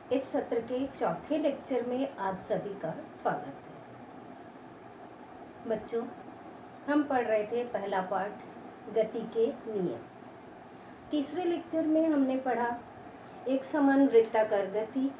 इस सत्र के चौथे लेक्चर में आप सभी का स्वागत है। बच्चों, हम पढ़ रहे थे पहला पाठ गति के नियम। तीसरे लेक्चर में हमने पढ़ा एक समान वृत्ताकार गति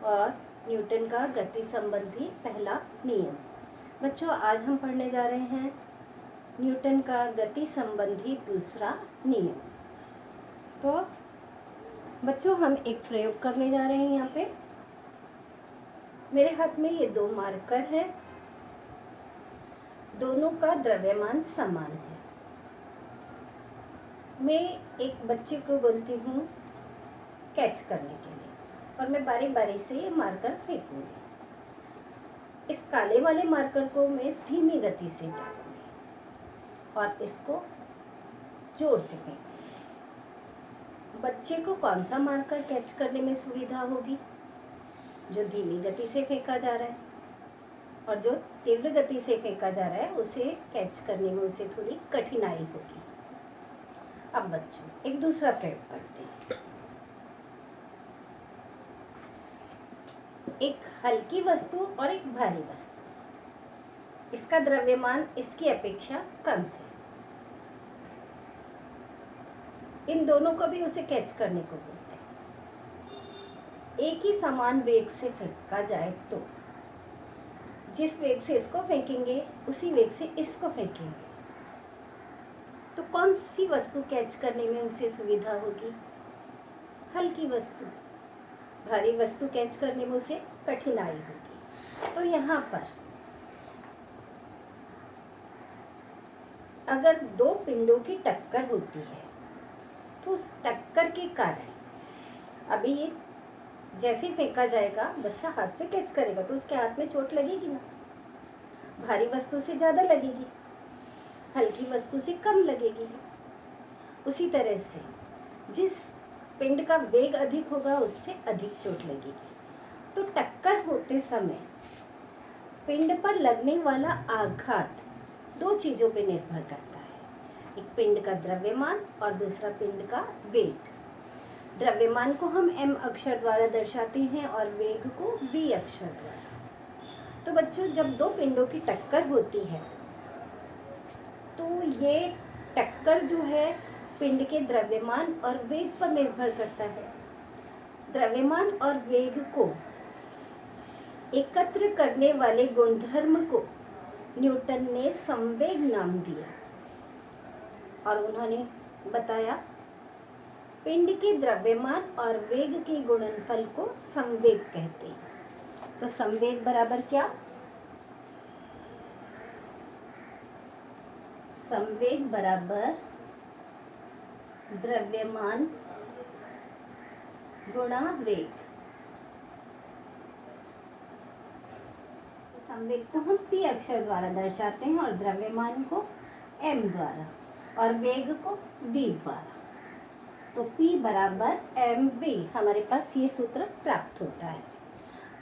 और न्यूटन का गति संबंधी पहला नियम। बच्चों, आज हम पढ़ने जा रहे हैं न्यूटन का गति संबंधी दूसरा नियम। तो बच्चों, हम एक प्रयोग करने जा रहे हैं। यहाँ पे मेरे हाथ में ये दो मार्कर हैं, दोनों का द्रव्यमान समान है। मैं एक बच्चे को बोलती हूँ कैच करने के लिए और मैं बारी बारी से ये मार्कर फेंकूंगी। इस काले वाले मार्कर को मैं धीमी गति से डालूंगी और इसको जोर से फेंकूंगी। बच्चे को कौन सा मार्कर कैच करने में सुविधा होगी? जो धीमी गति से फेंका जा रहा है, और जो तीव्र गति से फेंका जा रहा है उसे कैच करने में उसे थोड़ी कठिनाई होगी। अब बच्चों, एक दूसरा प्रयोग करते हैं। एक हल्की वस्तु और एक भारी वस्तु, इसका द्रव्यमान इसकी अपेक्षा कम है। इन दोनों को भी उसे कैच करने को बोलते हैं। एक ही समान वेग से फेंका जाए तो जिस वेग से इसको फेंकेंगे उसी वेग से इसको फेंकेंगे, तो कौन सी वस्तु कैच करने में उसे सुविधा होगी? हल्की वस्तु। भारी वस्तु कैच करने में उसे कठिनाई होगी। तो यहाँ पर अगर दो पिंडों की टक्कर होती है तो उस टक्कर के कारण अभी ये जैसे फेंका जाएगा, बच्चा हाथ से कैच करेगा तो उसके हाथ में चोट लगेगी ना। भारी वस्तु से ज़्यादा लगेगी, हल्की वस्तु से कम लगेगी। उसी तरह से जिस पिंड का वेग अधिक होगा उससे अधिक चोट लगेगी। तो टक्कर होते समय पिंड पर लगने वाला आघात दो चीज़ों पर निर्भर करता है। एक पिंड का द्रव्यमान और दूसरा पिंड का वेग। द्रव्यमान को हम m अक्षर द्वारा दर्शाते हैं और वेग को v अक्षर द्वारा। तो बच्चों, जब दो पिंडों की टक्कर होती है तो ये टक्कर जो है पिंड के द्रव्यमान और वेग पर निर्भर करता है। द्रव्यमान और वेग को एकत्र करने वाले गुणधर्म को न्यूटन ने संवेग नाम दिया और उन्होंने बताया पिंड के द्रव्यमान और वेग के गुणनफल को संवेग कहते हैं। तो संवेग बराबर क्या? संवेग बराबर द्रव्यमान गुणा वेग। तो संवेग को हम p अक्षर द्वारा दर्शाते हैं और द्रव्यमान को m द्वारा और वेग को v द्वारा। तो P बराबर mv, हमारे पास ये सूत्र प्राप्त होता है।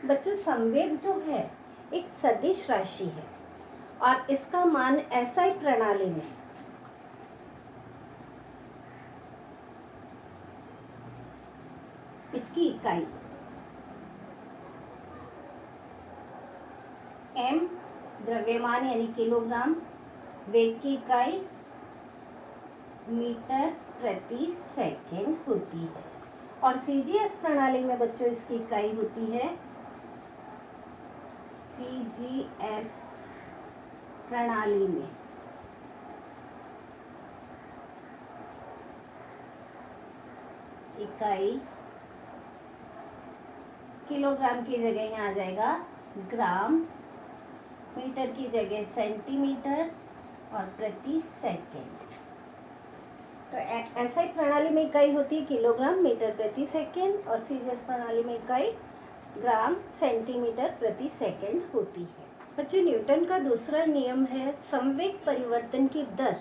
बच्चों, संवेग जो है एक सदिश राशि है और इसका मान SI प्रणाली में इसकी इकाई m द्रव्यमान यानी किलोग्राम, वेग की इकाई मीटर प्रति सेकंड होती है। और CGS प्रणाली में बच्चों इसकी इकाई होती है CGS प्रणाली में इकाई किलोग्राम की जगह यहाँ आ जाएगा ग्राम, मीटर की जगह सेंटीमीटर और प्रति सेकंड। तो SI प्रणाली में इकाई होती है किलोग्राम, मीटर प्रति सेकंड और CGS प्रणाली में इकाई ग्राम, सेंटीमीटर प्रति सेकंड होती है। बच्चों, न्यूटन का दूसरा नियम है संवेग परिवर्तन की दर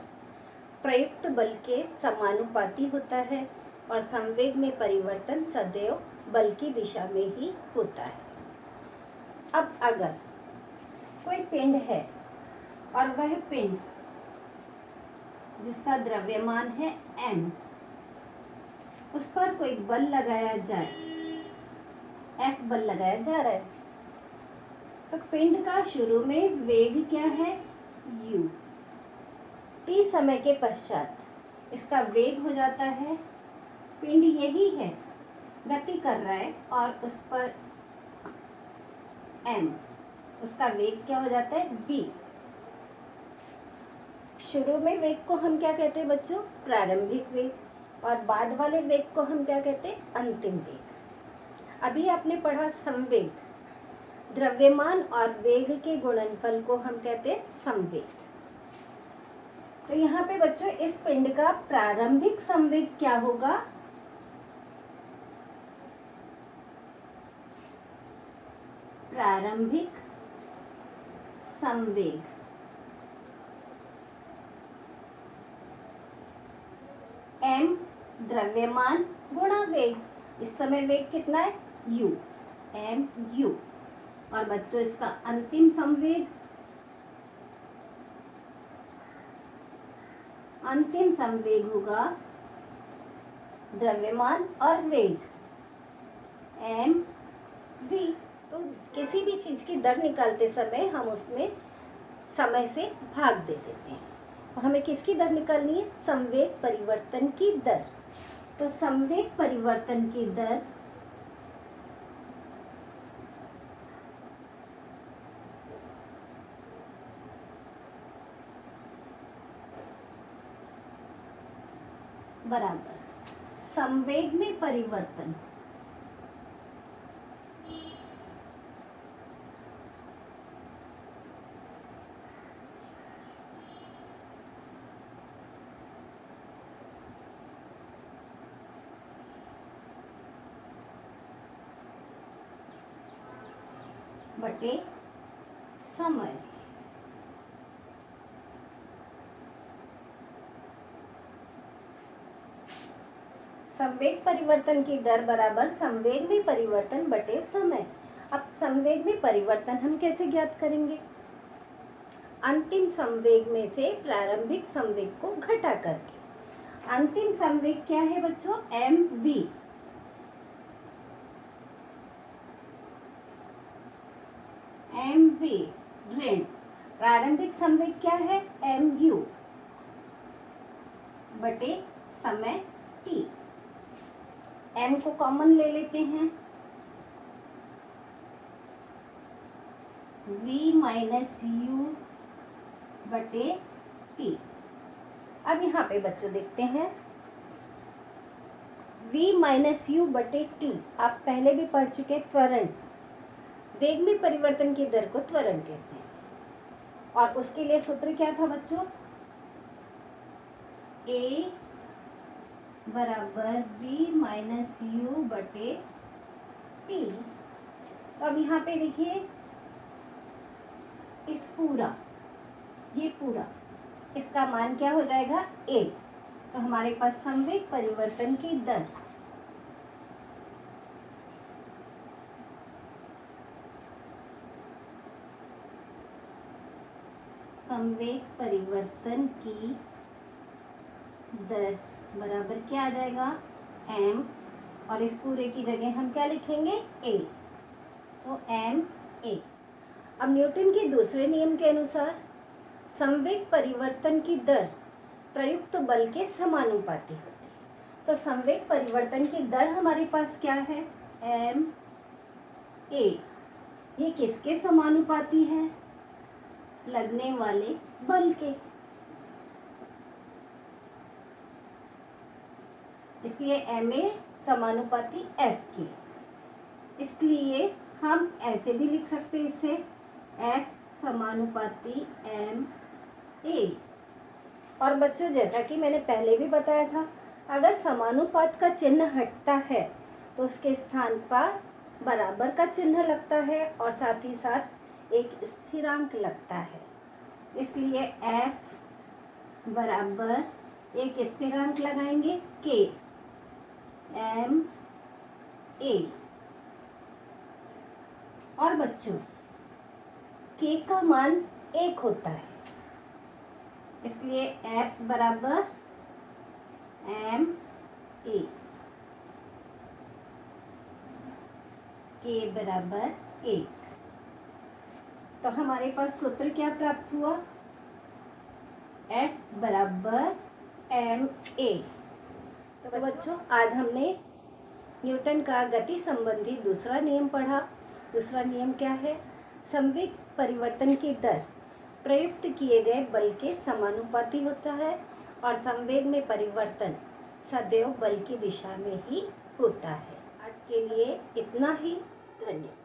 प्रयुक्त बल के समानुपाती होता है और संवेग में परिवर्तन सदैव बल की दिशा में ही होता है। अब अगर कोई पिंड है और वह पिंड जिसका द्रव्यमान है m, उस पर कोई बल लगाया जाए एफ बल लगाया जा रहा है। तो पिंड का शुरू में वेग क्या है, u। t समय के पश्चात इसका वेग हो जाता है, पिंड यही है, गति कर रहा है और उस पर m, उसका वेग क्या हो जाता है, v। शुरू में वेग को हम क्या कहते हैं बच्चों, प्रारंभिक वेग, और बाद वाले वेग को हम क्या कहते हैं, अंतिम वेग। अभी आपने पढ़ा संवेग, द्रव्यमान और वेग के गुणनफल को हम कहते हैं संवेग। तो यहाँ पे बच्चों इस पिंड का प्रारंभिक संवेग क्या होगा, प्रारंभिक संवेग m द्रव्यमान गुणा वेग। इस समय वेग कितना है, u, m u। और बच्चों इसका अंतिम संवेग, अंतिम संवेग होगा द्रव्यमान और वेग m v। तो किसी भी चीज की दर निकालते समय हम उसमें समय से भाग दे देते हैं। तो हमें किसकी दर निकालनी है, संवेग परिवर्तन की दर। तो संवेग परिवर्तन की दर बराबर संवेग में परिवर्तन बटे समय। संवेग परिवर्तन की दर बराबर संवेग में परिवर्तन बटे समय। अब संवेग में परिवर्तन हम कैसे ज्ञात करेंगे, अंतिम संवेग में से प्रारंभिक संवेग को घटा करके। अंतिम संवेग क्या है बच्चों, mv। mv ऋण प्रारंभिक संवेग क्या है, mu बटे समय t। m को कॉमन ले लेते हैं, v माइनस u बटे t। अब यहाँ पे बच्चों देखते हैं v माइनस u बटे t, आप पहले भी पढ़ चुके, त्वरण, वेग में परिवर्तन की दर को त्वरण कहते हैं। और उसके लिए सूत्र क्या था बच्चों, a बराबर v माइनस u बटे t। तो अब यहाँ पे देखिए इस पूरा, ये पूरा, इसका मान क्या हो जाएगा, a। तो हमारे पास संवेग परिवर्तन की दर संवेग परिवर्तन की दर बराबर क्या आ जाएगा, m, और इस पूरे की जगह हम क्या लिखेंगे, a। तो m a। अब न्यूटन के दूसरे नियम के अनुसार संवेग परिवर्तन की दर प्रयुक्त बल के समानुपाती होती है। तो संवेग परिवर्तन की दर हमारे पास क्या है, m a। ये किसके समानुपाती है, लगने वाले बल के। इसलिए ma समानुपाती f के। इसलिए हम ऐसे भी लिख सकते हैं इसे, f समानुपाती m a। और बच्चों जैसा कि मैंने पहले भी बताया था, अगर समानुपात का चिन्ह हटता है तो उसके स्थान पर बराबर का चिन्ह लगता है और साथ ही साथ एक स्थिरांक लगता है। इसलिए f बराबर एक स्थिरांक लगाएंगे k m a। और बच्चों k का मान 1 होता है, इसलिए f बराबर m a। K बराबर 1। तो हमारे पास सूत्र क्या प्राप्त हुआ? F बराबर ma। तो बच्चों आज हमने न्यूटन का गति संबंधी दूसरा नियम पढ़ा। दूसरा नियम क्या है? संवेग परिवर्तन की दर प्रयुक्त किए गए बल के समानुपाती होता है और संवेग में परिवर्तन सदैव बल की दिशा में ही होता है। आज के लिए इतना ही। धन्यवाद।